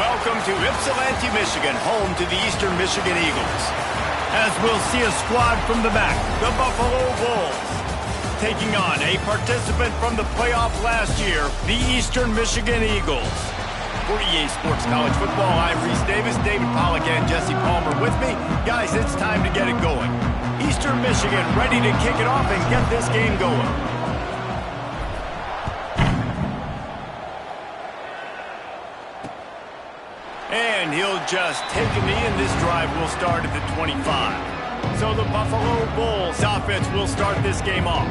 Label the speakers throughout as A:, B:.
A: Welcome to Ypsilanti, Michigan, home to the Eastern Michigan Eagles. As we'll see a squad from the back, the Buffalo Bulls, taking on a participant from the playoff last year, the Eastern Michigan Eagles. For EA Sports College Football, I'm Reese Davis, David Pollack, and Jesse Palmer with me. Guys, it's time to get it going. Eastern Michigan ready to kick it off and get this game going. And he'll just take a knee, and this drive will start at the 25. So the Buffalo Bulls offense will start this game off.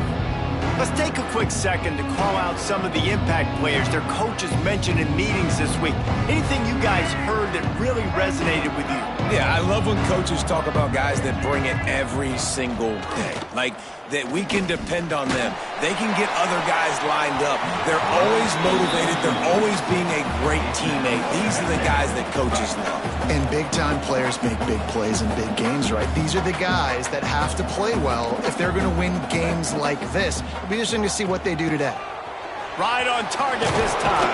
A: Let's take a quick second to call out some of the impact players their coaches mentioned in meetings this week. Anything you guys heard that really resonated with you?
B: Yeah, I love when coaches talk about guys that bring it every single day. Like, that we can depend on them. They can get other guys lined up. They're always motivated. They're always being a great teammate. These are the guys that coaches love.
C: And big-time players make big plays in big games, right? These are the guys that have to play well if they're going to win games like this. It'll be interesting to see what they do today.
A: Right on target this time.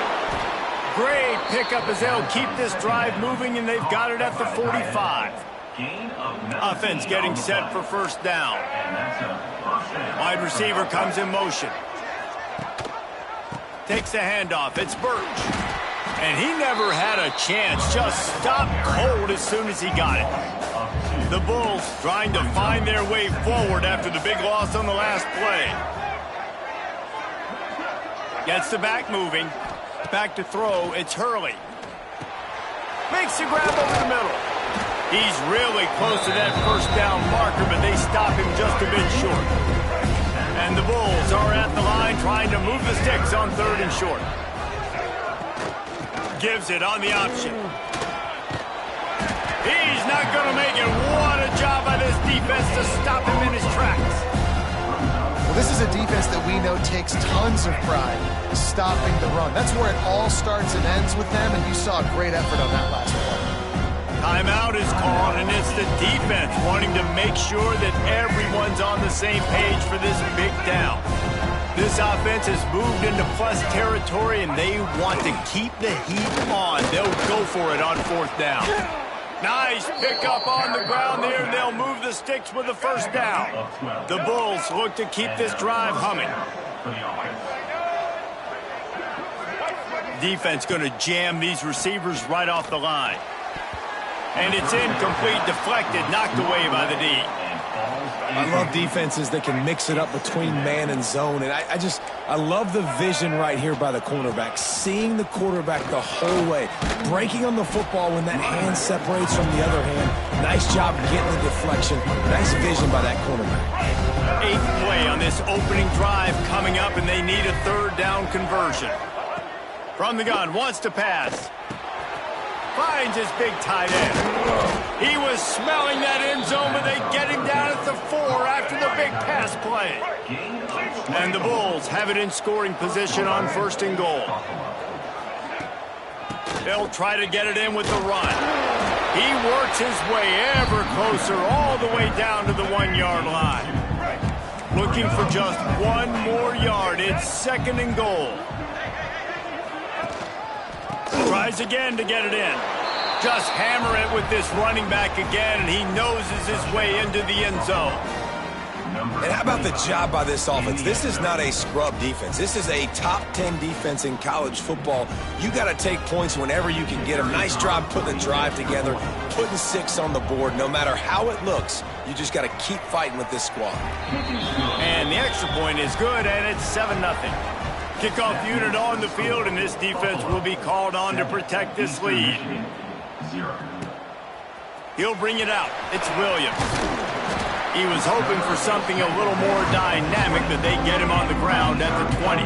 A: Great pickup as they'll keep this drive moving, and they've got it at the 45. Offense getting set for first down. Wide receiver comes in motion. Takes the handoff. It's Birch. And he never had a chance. Just stopped cold as soon as he got it. The Bulls trying to find their way forward after the big loss on the last play. Gets the back moving. Back to throw. It's Hurley. Makes the grab over the middle. He's really close to that first down marker, but they stop him just a bit short. And the Bulls are at the line trying to move the sticks on 3rd and short. Gives it on the option. He's not going to make it. What a job by this defense to stop him in his tracks.
C: Well, this is a defense that we know takes tons of pride stopping the run. That's where it all starts and ends with them, and you saw a great effort on that last play.
A: Timeout is called, and it's the defense wanting to make sure that everyone's on the same page for this big down. This offense has moved into plus territory, and they want to keep the heat on. They'll go for it on 4th down. Nice pickup on the ground there. They'll move the sticks with the first down. The Bulls look to keep this drive humming. Defense going to jam these receivers right off the line. And it's incomplete, deflected, knocked away by the D.
B: I love defenses that can mix it up between man and zone. And I love the vision right here by the cornerback. Seeing the quarterback the whole way. Breaking on the football when that hand separates from the other hand. Nice job getting the deflection. Nice vision by that cornerback.
A: 8th play on this opening drive coming up, and they need a 3rd down conversion. From the gun, wants to pass. Finds his big tight end. He was smelling that end zone, but they get him down at the 4 after the big pass play. And the Bulls have it in scoring position on 1st and goal. They'll try to get it in with the run. He works his way ever closer all the way down to the 1-yard line. Looking for just 1 more yard. It's 2nd and goal. Tries again to get it in. Just hammer it with this running back again, and he noses his way into the end zone.
B: And how about the job by this offense? This is not a scrub defense. This is a top 10 defense in college football. You got to take points whenever you can get them. Nice job putting the drive together, putting 6 on the board. No matter how it looks, you just got to keep fighting with this squad.
A: And the extra point is good, and it's 7-0. Kickoff unit on the field, and this defense will be called on to protect this lead. He'll bring it out. It's Williams. He was hoping for something a little more dynamic, but they get him on the ground at the 20.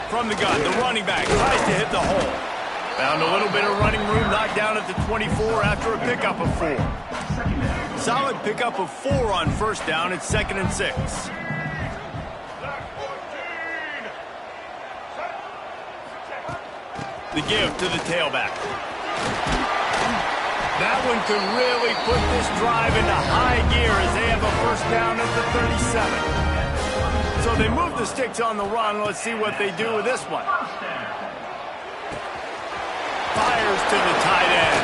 A: From the gun, the running back tries to hit the hole. Found a little bit of running room, knocked down at the 24 after a pickup of 4. Solid pickup of 4 on 1st down. It's 2nd and 6. The give to the tailback. That one could really put this drive into high gear as they have a first down at the 37. So they move the sticks on the run. Let's see what they do with this one. Fires to the tight end.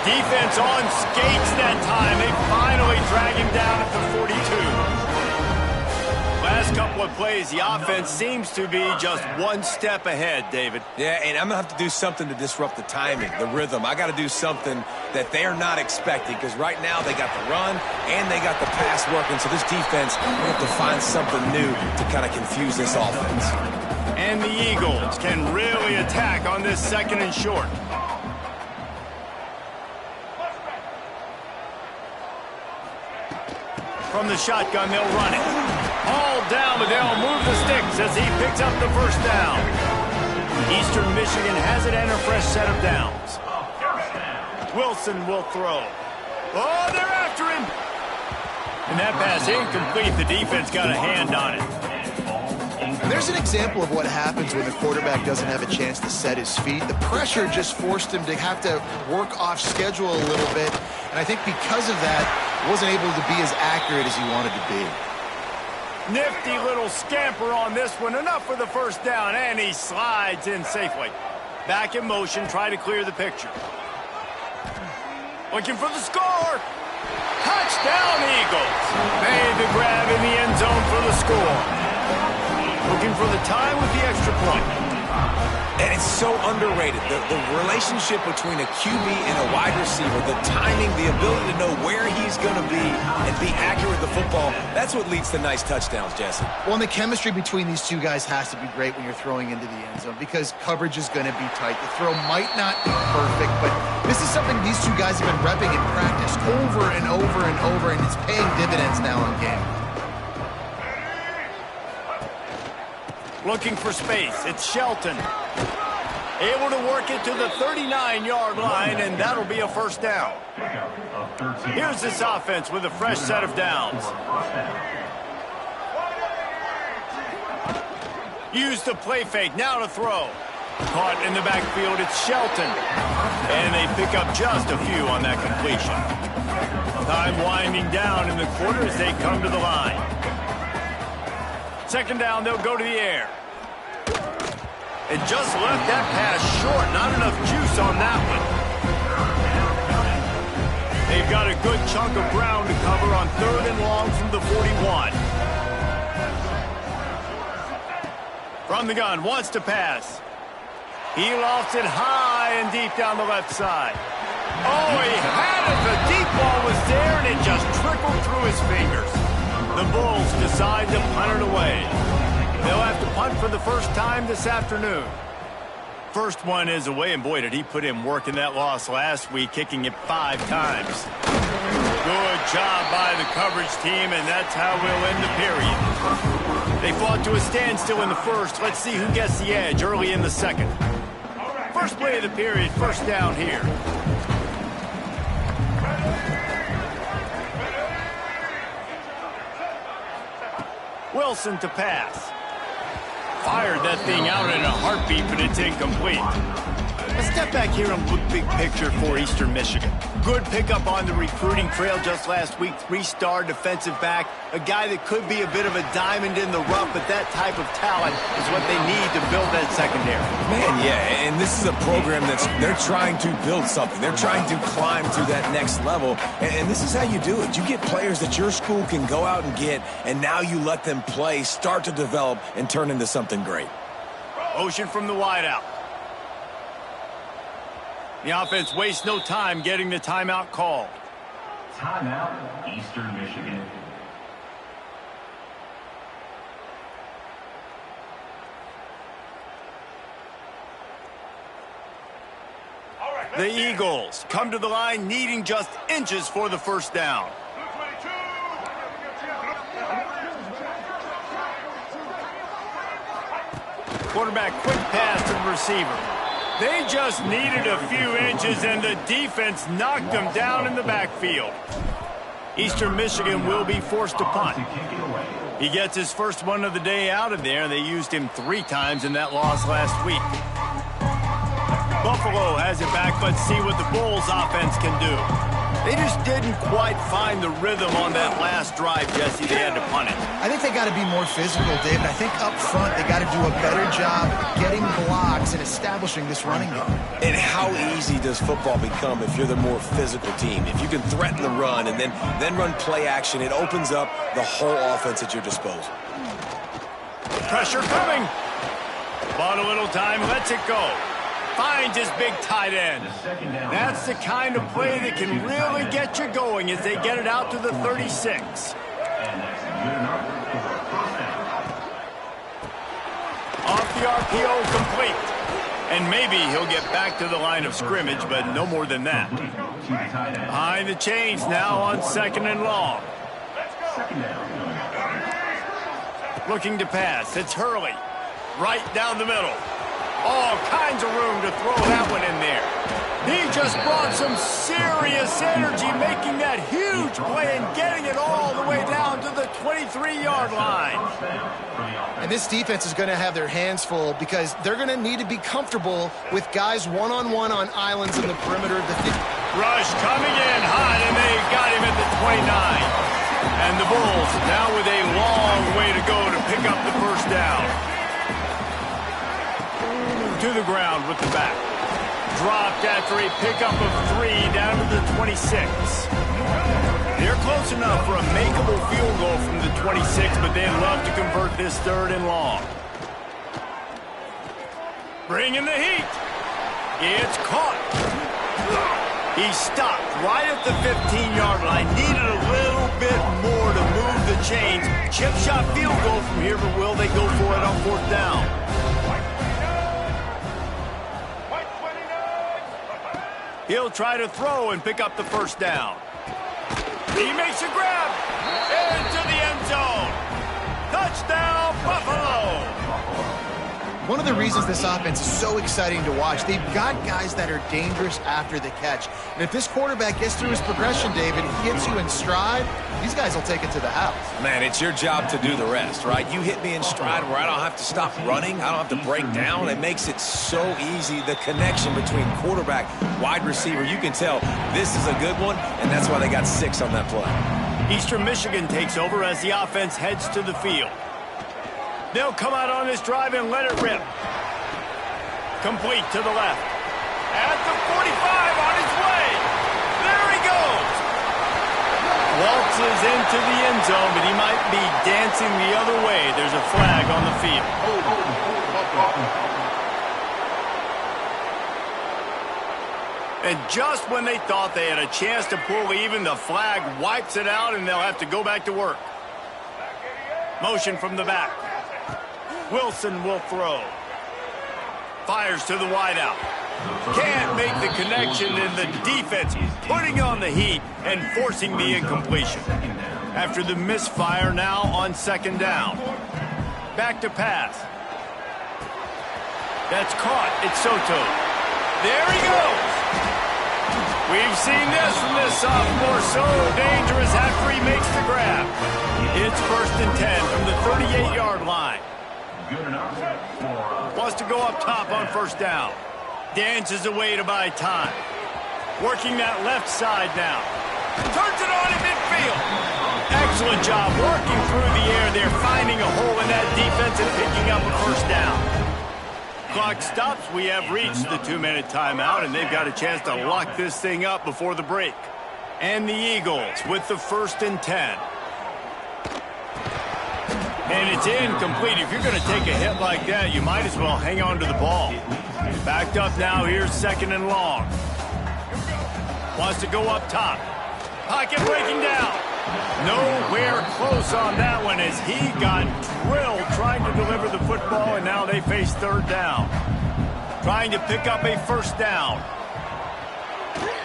A: Defense on skates that time. They finally drag him down at the 42. Last couple of plays, the offense seems to be just one step ahead, David.
B: Yeah, and I'm going to have to do something to disrupt the timing, the rhythm. I got to do something that they're not expecting, because right now they got the run and they got the pass working. So this defense will have to find something new to kind of confuse this offense.
A: And the Eagles can really attack on this 2nd and short. From the shotgun, they'll run it. All down, but they'll move the sticks as he picks up the first down. Eastern Michigan has it and a fresh set of downs. Wilson will throw. Oh, they're after him. And that pass incomplete. The defense got a hand on it.
C: There's an example of what happens when the quarterback doesn't have a chance to set his feet. The pressure just forced him to have to work off schedule a little bit. And I think because of that, wasn't able to be as accurate as he wanted to be.
A: Nifty little scamper on this one. Enough for the first down, and he slides in safely. Back in motion, try to clear the picture. Looking for the score. Touchdown, Eagles. Made the grab in the end zone for the score. Looking for the tie with the extra point.
B: And it's so underrated. The relationship between a QB and a wide receiver, the timing, the ability to know where he's going to be and be accurate with the football, that's what leads to nice touchdowns, Jesse.
C: Well, and the chemistry between these two guys has to be great when you're throwing into the end zone, because coverage is going to be tight. The throw might not be perfect, but this is something these two guys have been repping in practice over and over and over, and it's paying dividends now in game.
A: Looking for space. It's Shelton. Able to work it to the 39-yard line, and that'll be a first down. Here's this offense with a fresh set of downs. Use the play fake. Now to throw. Caught in the backfield. It's Shelton. And they pick up just a few on that completion. Time winding down in the quarter as they come to the line. 2nd down, they'll go to the air. And just left that pass short. Not enough juice on that one. They've got a good chunk of ground to cover on 3rd and long from the 41. From the gun, wants to pass. He lofts it high and deep down the left side. Oh, he had it. The deep ball was there, and it just trickled through his fingers. The Bulls decide to punt it away. They'll have to punt for the first time this afternoon. First one is away, and boy, did he put in work in that loss last week, kicking it 5 times. Good job by the coverage team, and that's how we'll end the period. They fought to a standstill in the first. Let's see who gets the edge early in the second. First play of the period, first down here. Wilson to pass. Fired that thing out in a heartbeat, but it's incomplete. Let's step back here and look big picture for Eastern Michigan. Good pickup on the recruiting trail just last week. 3-star defensive back. A guy that could be a bit of a diamond in the rough, but that type of talent is what they need to build that secondary.
B: Man, yeah, and this is a program they're trying to build something. They're trying to climb to that next level, and this is how you do it. You get players that your school can go out and get, and now you let them play, start to develop, and turn into something great.
A: Motion from the wideout. The offense wastes no time getting the timeout called.
D: Timeout, Eastern Michigan.
A: The Eagles come to the line needing just inches for the first down. Quarterback quick pass to the receiver. They just needed a few inches, and the defense knocked them down in the backfield. Eastern Michigan will be forced to punt. He gets his first one of the day out of there, and they used him 3 times in that loss last week. Buffalo has it back. Let's see what the Bulls offense can do. They just didn't quite find the rhythm on that last drive, Jesse. They had to punt it.
C: I think they got to be more physical, David. I think up front they got to do a better job getting blocks and establishing this running game.
B: And how easy does football become if you're the more physical team? If you can threaten the run and then run play action, it opens up the whole offense at your disposal.
A: Pressure coming. Bought a little time, lets it go. Finds his big tight end. That's the kind of play that can really get you going as they get it out to the 36. Off the RPO, complete. And maybe he'll get back to the line of scrimmage, but no more than that. Behind the chains now on 2nd and long. Looking to pass. It's Hurley. Right down the middle. All kinds of room to throw that one in there. He just brought some serious energy, making that huge play and getting it all the way down to the 23-yard line.
C: And this defense is going to have their hands full because they're going to need to be comfortable with guys one-on-one on islands in the perimeter of the field.
A: Rush coming in hot, and they got him at the 29. And the Bulls now with a long way to go to pick up the first down. To the ground with the back. Dropped after a pickup of 3 down to the 26. They're close enough for a makeable field goal from the 26, but they'd love to convert this 3rd and long. Bringing the heat. It's caught. He stopped right at the 15-yard line. Needed a little bit more to move the chains. Chip shot field goal from here, but will they go for it on 4th down? He'll try to throw and pick up the first down. He makes a grab into the end zone. Touchdown, Buffalo!
C: One of the reasons this offense is so exciting to watch, they've got guys that are dangerous after the catch. And if this quarterback gets through his progression, David, he hits you in stride, these guys will take it to the house.
B: Man, it's your job to do the rest, right? You hit me in stride where I don't have to stop running. I don't have to break down. It makes it so easy. The connection between quarterback, wide receiver, you can tell this is a good one, and that's why they got 6 on that play.
A: Eastern Michigan takes over as the offense heads to the field. They'll come out on this drive and let it rip. Complete to the left. At the 45, on his way. There he goes. Waltzes into the end zone, but he might be dancing the other way. There's a flag on the field. And just when they thought they had a chance to pull even, the flag wipes it out, and they'll have to go back to work. Motion from the back. Wilson will throw. Fires to the wideout. Can't make the connection, and the defense putting on the heat and forcing the incompletion. After the misfire, now on 2nd down. Back to pass. That's caught. It's Soto. There he goes. We've seen this from this sophomore. So dangerous after he makes the grab. It's 1st and 10 from the 38-yard line. Wants to go up top on 1st down. Dances away to buy time. Working that left side now. Turns it on in midfield. Excellent job working through the air there, finding a hole in that defense and picking up a 1st down. Clock stops. We have reached the 2-minute timeout, and they've got a chance to lock this thing up before the break. And the Eagles with the 1st and 10. And it's incomplete. If you're going to take a hit like that, you might as well hang on to the ball. Backed up now. Here's 2nd and long. Wants to go up top. Pocket breaking down. Nowhere close on that one as he got drilled trying to deliver the football, and now they face 3rd down. Trying to pick up a 1st down.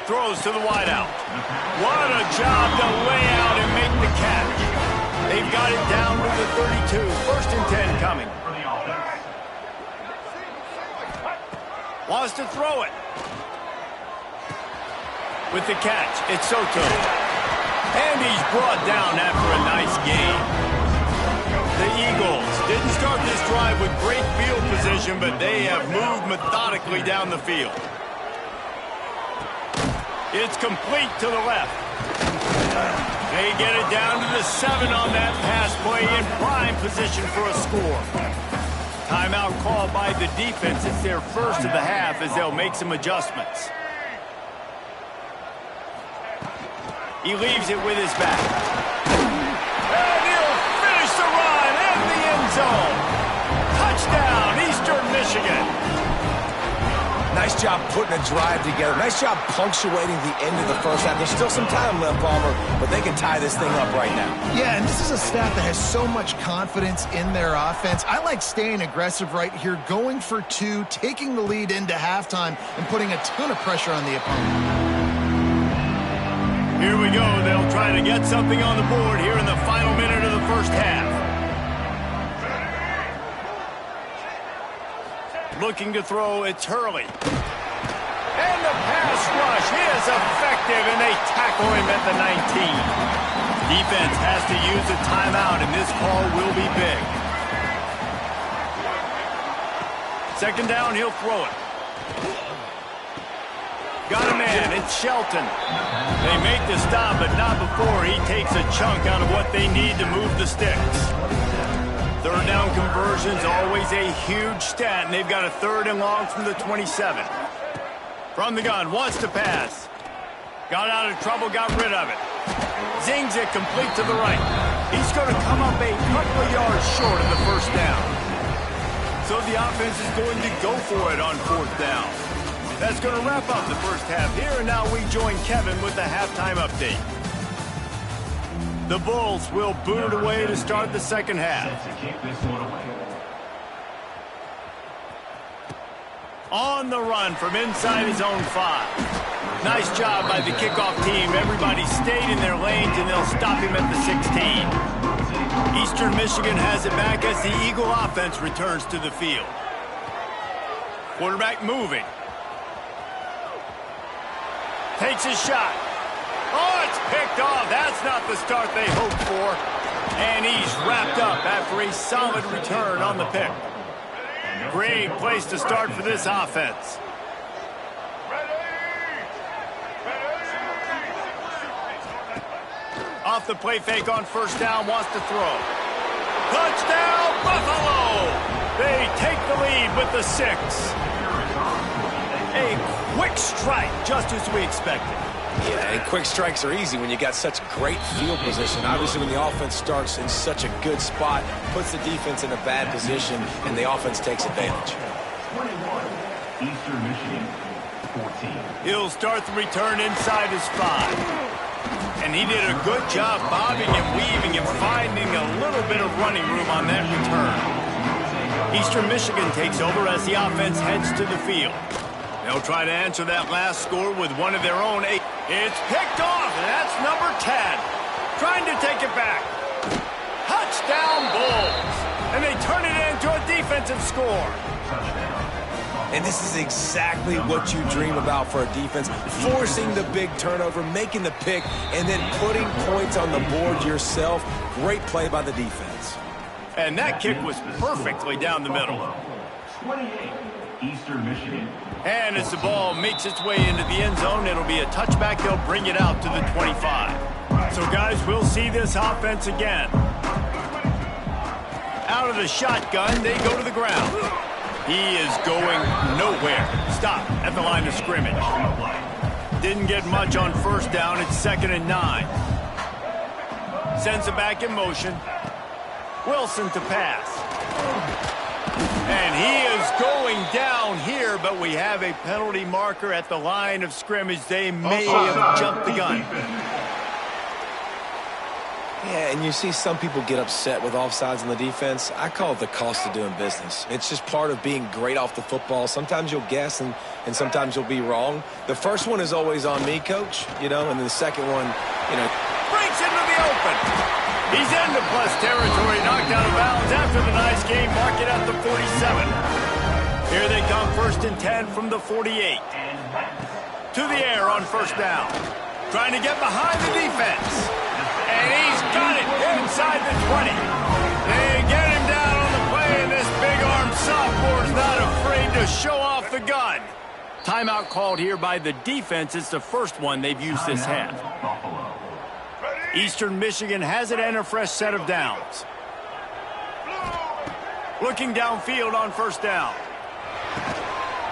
A: Throws to the wideout. What a job to lay out and make the catch. They've got it down to the 32. 1st and 10 coming. Wants to throw it. With the catch, it's Soto. And he's brought down after a nice gain. The Eagles didn't start this drive with great field position, but they have moved methodically down the field. It's complete to the left. They get it down to the 7 on that pass play in prime position for a score. Timeout called by the defense. It's their first of the half as they'll make some adjustments. He leaves it with his back. And he'll finish the run in the end zone. Touchdown, Eastern Michigan.
B: Nice job putting a drive together. Nice job punctuating the end of the first half. There's still some time left, Palmer, but they can tie this thing up right now.
C: Yeah, and this is a staff that has so much confidence in their offense. I like staying aggressive right here, going for 2, taking the lead into halftime, and putting a ton of pressure on the opponent.
A: Here we go. They'll try to get something on the board here in the final minute of the first half. Looking to throw, it's Hurley. And the pass rush is effective, and they tackle him at the 19. Defense has to use a timeout, and this call will be big. Second down, he'll throw it. Got a man, it's Shelton. They make the stop, but not before he takes a chunk out of what they need to move the sticks. Third down conversion's always a huge stat, and they've got a 3rd and long from the 27. From the gun, wants to pass. Got out of trouble, got rid of it. Zings it complete to the right. He's going to come up a couple of yards short of the first down. So the offense is going to go for it on 4th down. That's going to wrap up the first half here, and now we join Kevin with the halftime update. The Bulls will boot it away to start the second half. On the run from inside his own 5. Nice job by the kickoff team. Everybody stayed in their lanes, and they'll stop him at the 16. Eastern Michigan has it back as the Eagle offense returns to the field. Quarterback moving. Takes a shot. Oh, it's picked off. That's not the start they hoped for. And he's wrapped up after a solid return on the pick. Great place to start for this offense. Off the play fake on first down, wants to throw. Touchdown, Buffalo! They take the lead with the 6. A quick strike, just as we expected.
B: Yeah, and quick strikes are easy when you got such great field position. Obviously, when the offense starts in such a good spot, puts the defense in a bad position, and the offense takes advantage.
D: 21, Eastern Michigan, 14.
A: He'll start the return inside his 5. And he did a good job bobbing and weaving and finding a little bit of running room on that return. Eastern Michigan takes over as the offense heads to the field. They'll try to answer that last score with one of their own 8. It's picked off, and that's number 10. Trying to take it back. Touchdown Bulls. And they turn it into a defensive score.
B: And this is exactly what you dream about for a defense. Forcing the big turnover, making the pick, and then putting points on the board yourself. Great play by the defense.
A: And that kick was perfectly down the middle.
D: 28, Eastern Michigan.
A: And as the ball makes its way into the end zone, it'll be a touchback. They'll bring it out to the 25. So, guys, we'll see this offense again. Out of the shotgun, they go to the ground. He is going nowhere. Stop at the line of scrimmage. Didn't get much on first down. It's 2nd and 9. Sends it back in motion. Wilson to pass. And he is going down here, but we have a penalty marker at the line of scrimmage. They may have jumped the gun.
B: Yeah, and you see some people get upset with offsides on the defense. I call it the cost of doing business. It's just part of being great off the football. Sometimes you'll guess and sometimes you'll be wrong. The first one is always on me, Coach, and then the second one,
A: breaks into the open. He's into plus territory, knocked out of bounds after the nice game. Mark it at the 47. Here they come, 1st and 10 from the 48. To the air on first down. Trying to get behind the defense. And he's got it inside the 20. They get him down on the play, and this big-armed sophomore is not afraid to show off the gun. Timeout called here by the defense. It's the first one they've used this half.
D: Buffalo.
A: Eastern Michigan has it and a fresh set of downs. Looking downfield on first down.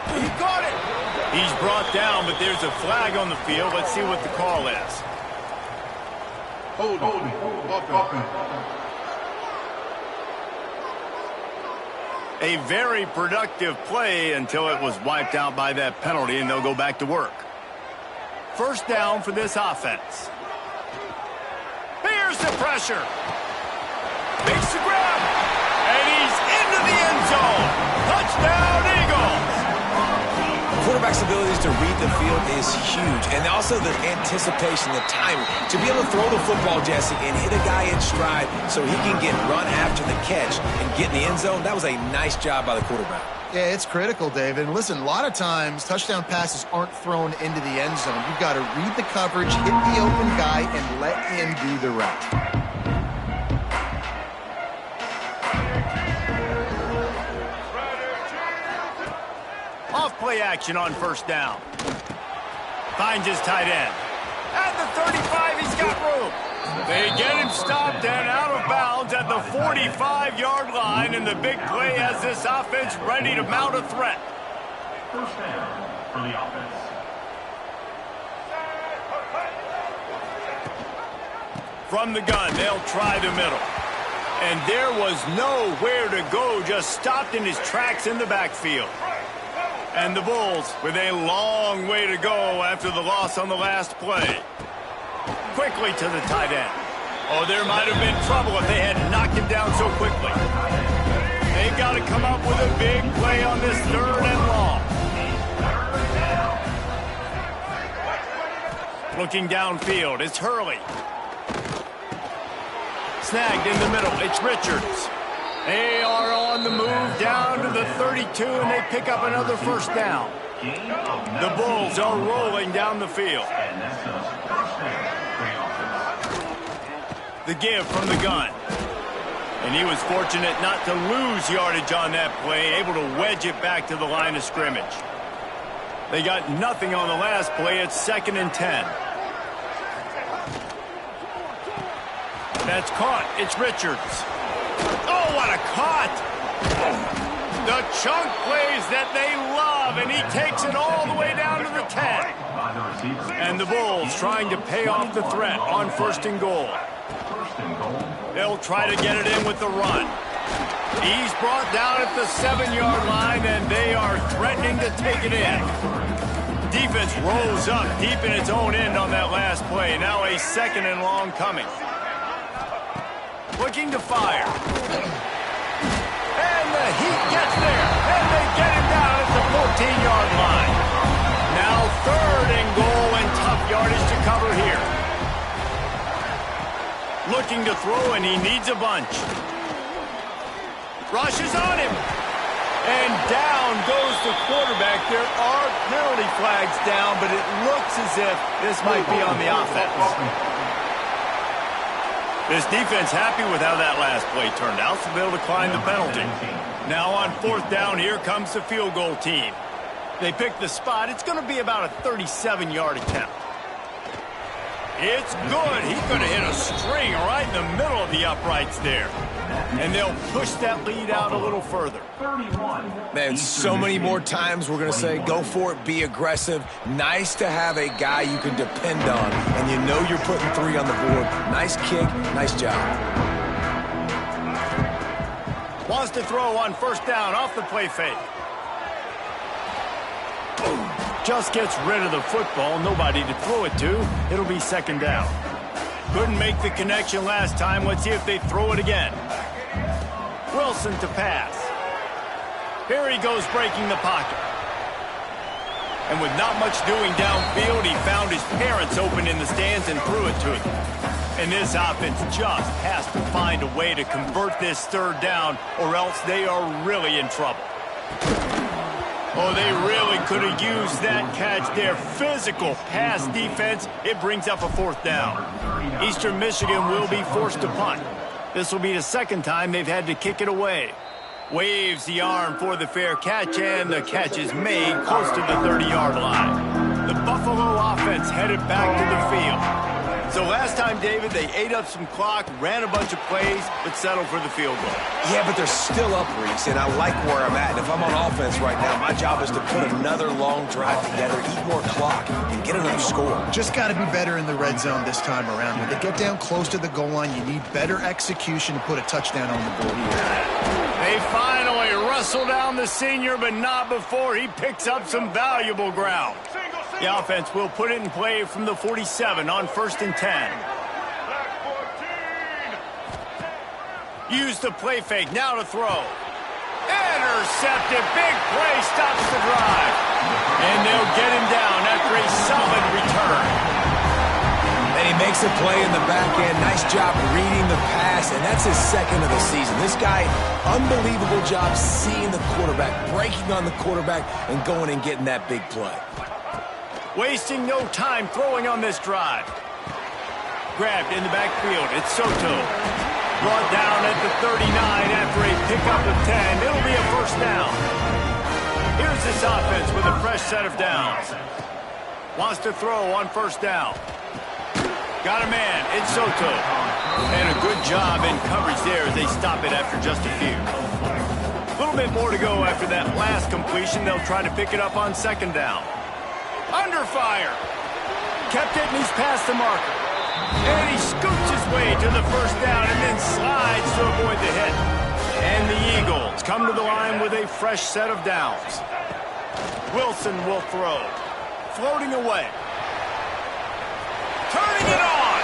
A: He got it. He's brought down, but there's a flag on the field. Let's see what the call is.
E: Holding.
A: A very productive play until it was wiped out by that penalty, and they'll go back to work. First down for this offense. Here's the pressure. Makes the grab. And he's into the end zone. Touchdown, Eagles.
B: Quarterback's abilities to read the field is huge, and also the anticipation, the timing. To be able to throw the football, Jesse, and hit a guy in stride so he can get run after the catch and get in the end zone, that was a nice job by the quarterback.
C: Yeah, it's critical, David. And listen, a lot of times touchdown passes aren't thrown into the end zone. You've got to read the coverage, hit the open guy, and let him do the rest.
A: Off-play action on first down. Finds his tight end. At the 35, he's got room. They get him stopped and out of bounds at the 45-yard line, and the big play has this offense ready to mount a threat.
D: First down for the offense.
A: From the gun, they'll try the middle. And there was nowhere to go, just stopped in his tracks in the backfield. And the Bulls with a long way to go after the loss on the last play. Quickly to the tight end. Oh, there might have been trouble if they had knocked him down so quickly. They've got to come up with a big play on this third and long. Looking downfield, it's Hurley. Snagged in the middle, it's Richards. They are on the move down to the 32, and they pick up another first down. The Bulls are rolling down the field.
D: And that's the first down for the offense.
A: The give from the gun. And he was fortunate not to lose yardage on that play, able to wedge it back to the line of scrimmage. They got nothing on the last play. It's 2nd and 10. That's caught. It's Richards. Oh, what a caught! The chunk plays that they love, and he takes it all the way down to the 10. And the Bulls trying to pay off the threat on 1st and goal. They'll try to get it in with the run. He's brought down at the 7-yard line, and they are threatening to take it in. Defense rolls up deep in its own end on that last play. Now a 2nd and long coming. Looking to fire. And the Heat gets there. And they get him down at the 14-yard line. Now 3rd and goal and tough yardage to cover here. Looking to throw, and he needs a bunch. Rushes on him. And down goes the quarterback. There are penalty flags down, but it looks as if this might be on the offense. This defense happy with how that last play turned out, so they'll decline the penalty. Now on 4th down, here comes the field goal team. They pick the spot. It's going to be about a 37-yard attempt. It's good. He could have hit a string right in the middle of the uprights there. And they'll push that lead out a little further.
B: Man, so many more times we're going to say, go for it, be aggressive. Nice to have a guy you can depend on, and you know you're putting 3 on the board. Nice kick, nice job.
A: Wants to throw on 1st down off the play fake. Just gets rid of the football, nobody to throw it to. It'll be 2nd down. Couldn't make the connection last time. Let's see if they throw it again. Wilson to pass. Here he goes breaking the pocket. And with not much doing downfield, he found his parents open in the stands and threw it to them. And this offense just has to find a way to convert this 3rd down, or else they are really in trouble. Oh, they really could have used that catch there. Physical pass defense. It brings up a 4th down. Eastern Michigan will be forced to punt. This will be the 2nd time they've had to kick it away. Waves the arm for the fair catch, and the catch is made close to the 30-yard line. The Buffalo offense headed back to the field. So last time, David, they ate up some clock, ran a bunch of plays, but settled for the field goal.
B: Yeah, but they're still up, Reese, and I like where I'm at. And if I'm on offense right now, my job is to put another long drive together, eat more clock, and get another score.
C: Just got to be better in the red zone this time around. When they get down close to the goal line, you need better execution to put a touchdown on the board here.
A: They finally wrestle down the senior, but not before he picks up some valuable ground. The offense will put it in play from the 47 on 1st and 10. Use the play fake, now to throw. Intercepted, big play, stops the drive. And they'll get him down after a solid return.
B: And he makes a play in the back end. Nice job reading the pass, and that's his second of the season. This guy, unbelievable job seeing the quarterback, breaking on the quarterback, and going and getting that big play.
A: Wasting no time throwing on this drive. Grabbed in the backfield. It's Soto. Brought down at the 39 after a pickup of 10. It'll be a first down. Here's this offense with a fresh set of downs. Wants to throw on first down. Got a man. It's Soto. And a good job in coverage there as they stop it after just a few. A little bit more to go after that last completion. They'll try to pick it up on second down. Under fire. Kept it and he's past the marker. And he scoots his way to the first down and then slides to avoid the hit. And the Eagles come to the line with a fresh set of downs. Wilson will throw. Floating away. Turning it on.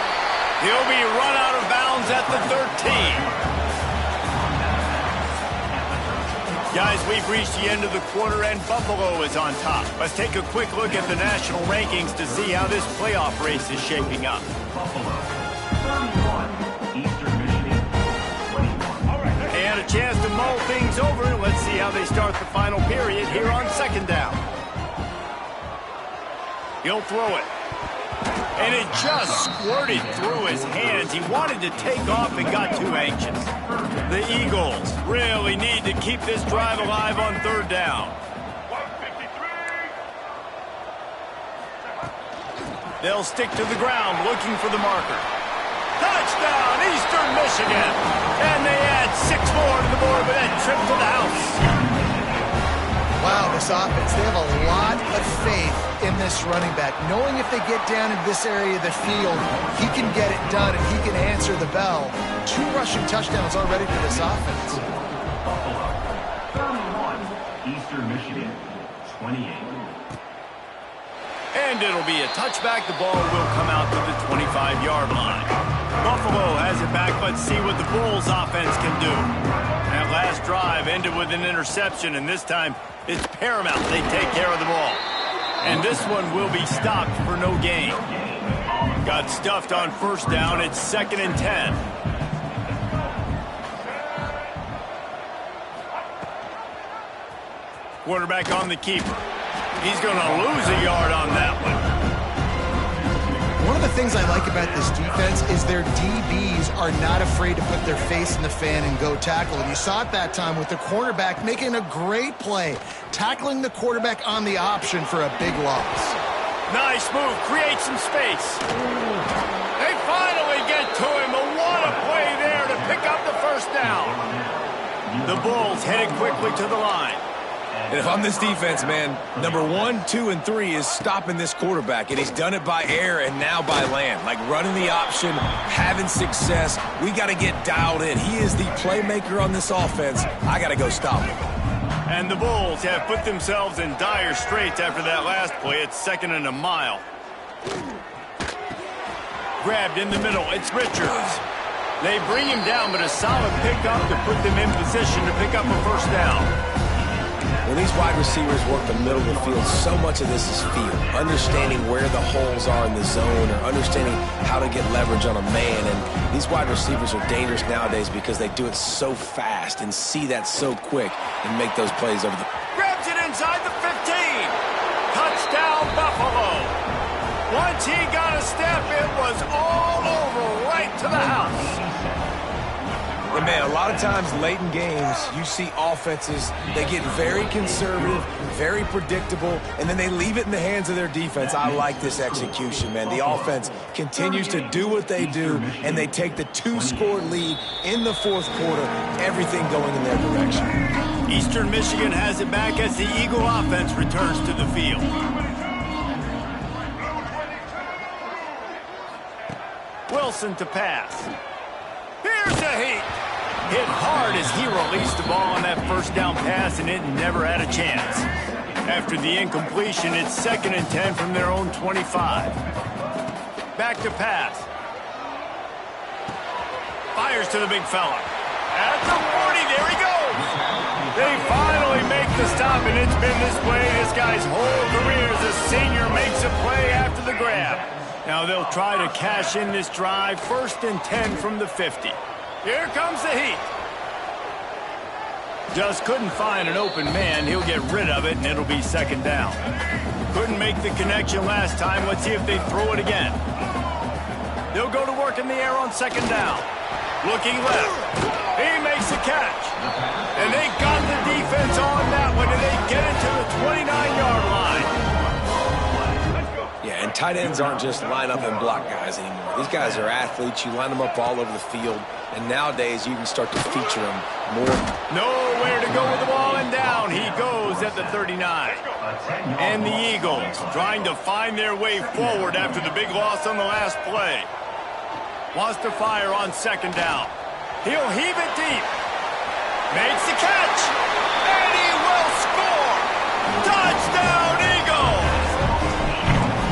A: He'll be run out of bounds at the 13. Guys, we've reached the end of the quarter, and Buffalo is on top. Let's take a quick look at the national rankings to see how this playoff race is shaping up.
D: Buffalo, 31. Eastern Michigan, 21.
A: And a chance to mull things over. Let's see how they start the final period here on second down. He'll throw it. And it just squirted through his hands. He wanted to take off and got too anxious. The Eagles really need to keep this drive alive on third down. They'll stick to the ground looking for the marker. Touchdown, Eastern Michigan. And they add 6 more to the board with that trip to the house.
C: Wow, this offense, they have a lot of faith in this running back. Knowing if they get down in this area of the field, he can get it done and he can answer the bell. 2 rushing touchdowns already for this offense.
D: Buffalo, 31. Eastern Michigan, 28.
A: And it'll be a touchback. The ball will come out to the 25-yard line. Buffalo has it back. Let's see what the Bulls offense can do. That last drive ended with an interception, and this time it's paramount they take care of the ball. And this one will be stopped for no gain. Got stuffed on first down. It's 2nd and 10. Quarterback on the keeper. He's going to lose a yard on that one.
C: One of the things I like about this defense is their DBs are not afraid to put their face in the fan and go tackle. And you saw it that time with the cornerback making a great play, tackling the quarterback on the option for a big loss.
A: Nice move. Create some space. They finally get to him. But what a play there to pick up the first down. The Bulls headed quickly to the line.
B: And if I'm this defense, man, number 1, 2, and 3 is stopping this quarterback. And he's done it by air and now by land. Like running the option, having success. We got to get dialed in. He is the playmaker on this offense. I got to go stop him.
A: And the Bulls have put themselves in dire straits after that last play. It's 2nd and a mile. Grabbed in the middle. It's Richards. They bring him down, but a solid pickup to put them in position to pick up a first down.
B: When these wide receivers work the middle of the field, so much of this is feel. Understanding where the holes are in the zone or understanding how to get leverage on a man. And these wide receivers are dangerous nowadays because they do it so fast and see that so quick and make those plays over the...
A: Grabs it inside the 15. Touchdown, Buffalo. Once he got a step, it was all over right to the house.
B: The And man, a lot of times late in games, you see offenses, they get very conservative, very predictable, and then they leave it in the hands of their defense. I like this execution, man. The offense continues to do what they do, and they take the 2-score lead in the fourth quarter, everything going in their direction.
A: Eastern Michigan has it back as the Eagle offense returns to the field. Wilson to pass. Here's the heat. Hit hard as he released the ball on that first down pass, and it never had a chance. After the incompletion, it's 2nd and 10 from their own 25. Back to pass. Fires to the big fella. At the 40, there he goes. They finally make the stop, and it's been this way this guy's whole career as a senior makes a play after the grab. Now they'll try to cash in this drive. 1st and 10 from the 50. Here comes the heat. Just couldn't find an open man. He'll get rid of it, and it'll be 2nd down. Couldn't make the connection last time. Let's see if they throw it again. They'll go to work in the air on 2nd down. Looking left. He makes a catch. And they got the defense on that one, and they get it to the 29-yard line.
B: Yeah, and tight ends aren't just line up and block guys anymore. These guys are athletes. You line them up all over the field, and nowadays you can start to feature them more.
A: Nowhere to go with the ball, and down he goes at the 39. And the Eagles trying to find their way forward after the big loss on the last play. Wants to fire on 2nd down. He'll heave it deep. Makes the catch. And he will score. Touchdown, Eagles!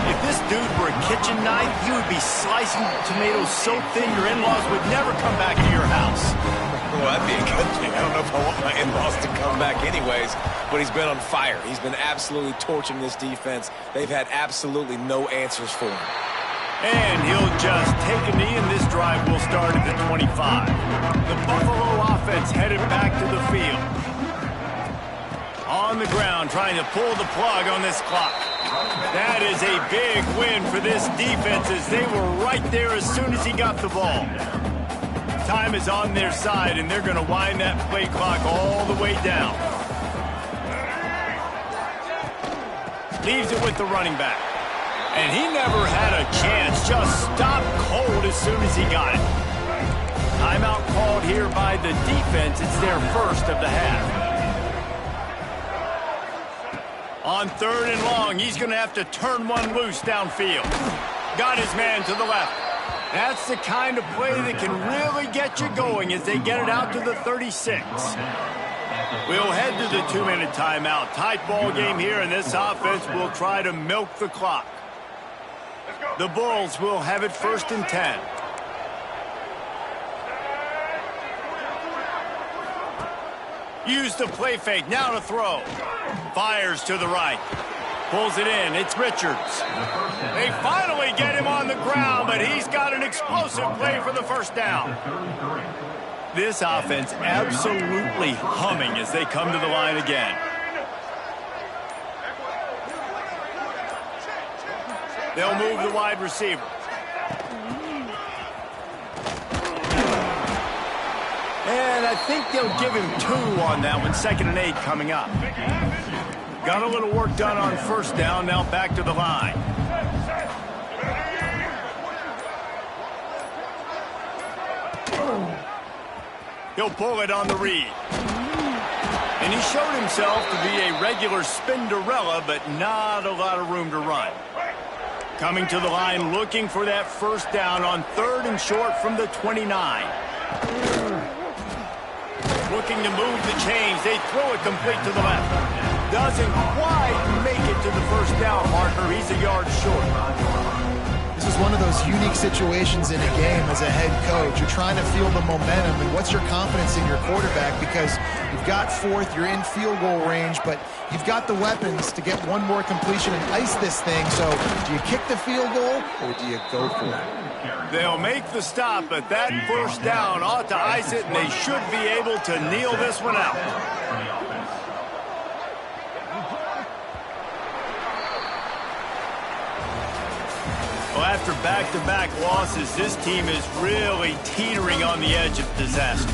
A: If this dude were a kitchen knife, he would be slicing tomatoes so thin your in-laws would never come back to your house.
B: Well, that'd be a good thing. I don't know if I want my in-laws to come back anyways, but he's been on fire. He's been absolutely torching this defense. They've had absolutely no answers for him.
A: And he'll just take a knee, and this drive will start at the 25. The Buffalo offense headed back to the field. On the ground, trying to pull the plug on this clock. That is a big win for this defense, as they were right there as soon as he got the ball. Time is on their side, and they're going to wind that play clock all the way down. Leaves it with the running back. And he never had a chance. Just stopped cold as soon as he got it. Timeout called here by the defense. It's their first of the half. On 3rd and long, he's going to have to turn one loose downfield. Got his man to the left. That's the kind of play that can really get you going as they get it out to the 36. We'll head to the 2-minute timeout. Tight ball game here, and this offense will try to milk the clock. The Bulls will have it 1st and 10. Use the play fake, now to throw. Fires to the right. Pulls it in, it's Richards. They finally get him on the ground, but he's got an explosive play for the 1st down. This offense absolutely humming as they come to the line again. They'll move the wide receiver. And I think they'll give him 2 on that one. 2nd and 8 coming up. Got a little work done on 1st down. Now back to the line. He'll pull it on the read. And he showed himself to be a regular Spinderella, but not a lot of room to run. Coming to the line, looking for that 1st down on 3rd and short from the 29. Looking to move the chains. They throw it complete to the left. Doesn't quite make it to the 1st down marker. He's a yard short.
C: This is one of those unique situations in a game as a head coach. You're trying to feel the momentum, and what's your confidence in your quarterback? Because you've got 4th, you're in field goal range, but you've got the weapons to get one more completion and ice this thing. So do you kick the field goal, or do you go for it?
A: They'll make the stop, but that 1st down ought to ice it, and they should be able to kneel this one out. Well, after back-to-back losses, this team is really teetering on the edge of disaster.